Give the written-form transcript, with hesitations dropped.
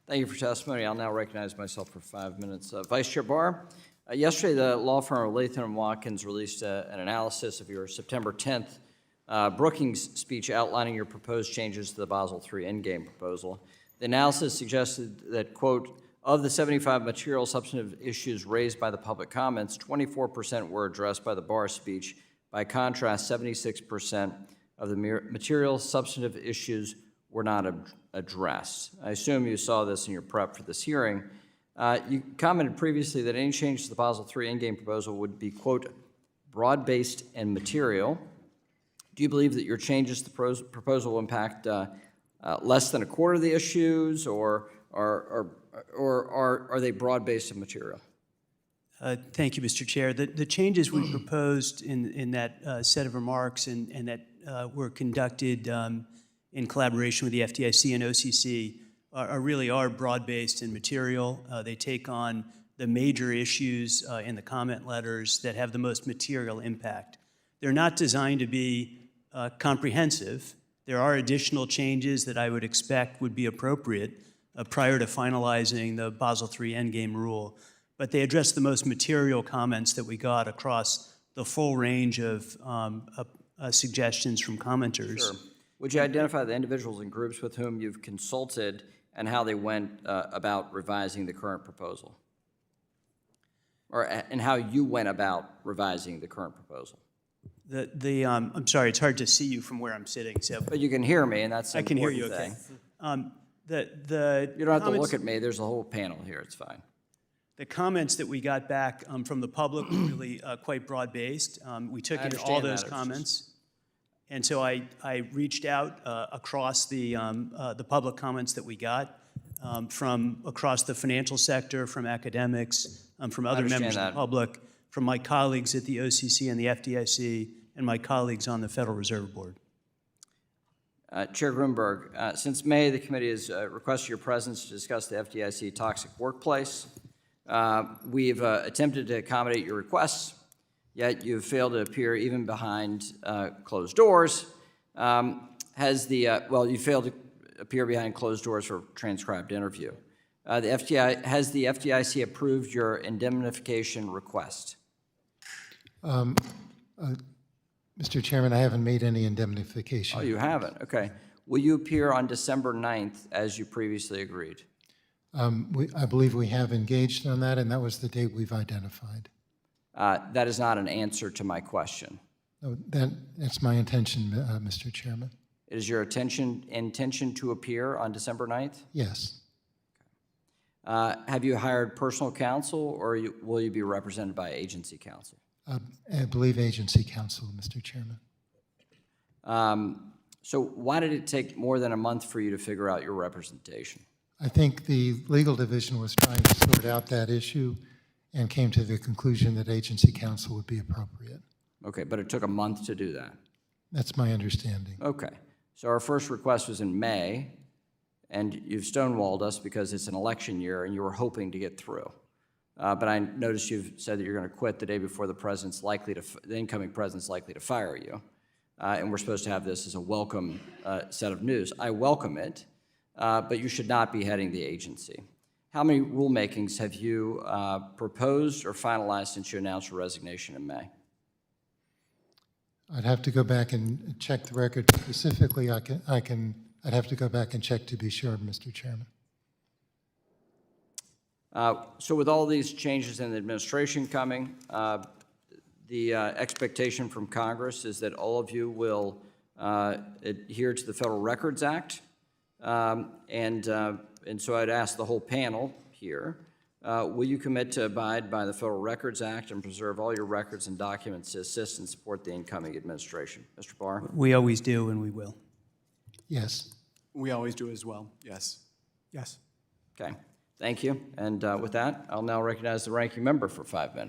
Thank you for testimony. I'll now recognize myself for 5 minutes. Vice Chair Barr, yesterday the law firm of Latham & Watkins released an analysis of your September 10th Brookings speech outlining your proposed changes to the Basel III Endgame proposal. The analysis suggested that, quote, of the 75 material substantive issues raised by the public comments, 24% were addressed by the Barr speech. By contrast, 76% of the material substantive issues were not addressed. I assume you saw this in your prep for this hearing. You commented previously that any change to the Basel III Endgame proposal would be, quote, broad-based and material. Do you believe that your changes to the proposal will impact less than a quarter of the issues, or are they broad-based and material? Thank you, Mr. Chair. The changes we proposed in that set of remarks and that were conducted in collaboration with the FDIC and OCC really are broad-based and material. They take on the major issues in the comment letters that have the most material impact. They're not designed to be comprehensive. There are additional changes that I would expect would be appropriate prior to finalizing the Basel III Endgame rule, but they address the most material comments that we got across the full range of suggestions from commenters. Sure. Would you identify the individuals and groups with whom you've consulted and how they went about revising the current proposal? And how you went about revising the current proposal? I'm sorry, it's hard to see you from where I'm sitting. So, but you can hear me, and that's the important thing. I can hear you, okay. You don't have to look at me. There's a whole panel here. It's fine. The comments that we got back from the public were really quite broad-based. We took in all those comments. And so I reached out across the public comments that we got from across the financial sector, from academics, from other members of the public, from my colleagues at the OCC and the FDIC, and my colleagues on the Federal Reserve Board. Chair Gruenberg, since May, the committee has requested your presence to discuss the FDIC toxic workplace. We've attempted to accommodate your requests, yet you've failed to appear even behind closed doors. You failed to appear behind closed doors for a transcribed interview. Has the FDIC approved your indemnification request? Mr. Chairman, I haven't made any indemnification. Oh, you haven't? Okay. Will you appear on December 9th as you previously agreed? I believe we have engaged on that, and that was the date we've identified. That is not an answer to my question. No, that's my intention, Mr. Chairman. It is your intention to appear on December 9th? Yes. Have you hired personal counsel, or will you be represented by agency counsel? I believe agency counsel, Mr. Chairman. So why did it take more than a month for you to figure out your representation? I think the legal division was trying to sort out that issue and came to the conclusion that agency counsel would be appropriate. Okay, but it took a month to do that. That's my understanding. Okay. So our first request was in May, and you've stonewalled us because it's an election year and you were hoping to get through. But I noticed you've said that you're going to quit the day before the incoming president's likely to fire you. And we're supposed to have this as a welcome set of news. I welcome it, but you should not be heading the agency. How many rulemakings have you proposed or finalized since you announced your resignation in May? I'd have to go back and check the record. Specifically, I'd have to go back and check to be sure, Mr. Chairman. So with all these changes in the administration coming, the expectation from Congress is that all of you will adhere to the Federal Records Act. And so I'd ask the whole panel here, will you commit to abide by the Federal Records Act and preserve all your records and documents to assist and support the incoming administration? Mr. Barr? We always do, and we will. Yes. We always do as well. Yes. Yes. Okay. Thank you. And with that, I'll now recognize the ranking member for 5 minutes.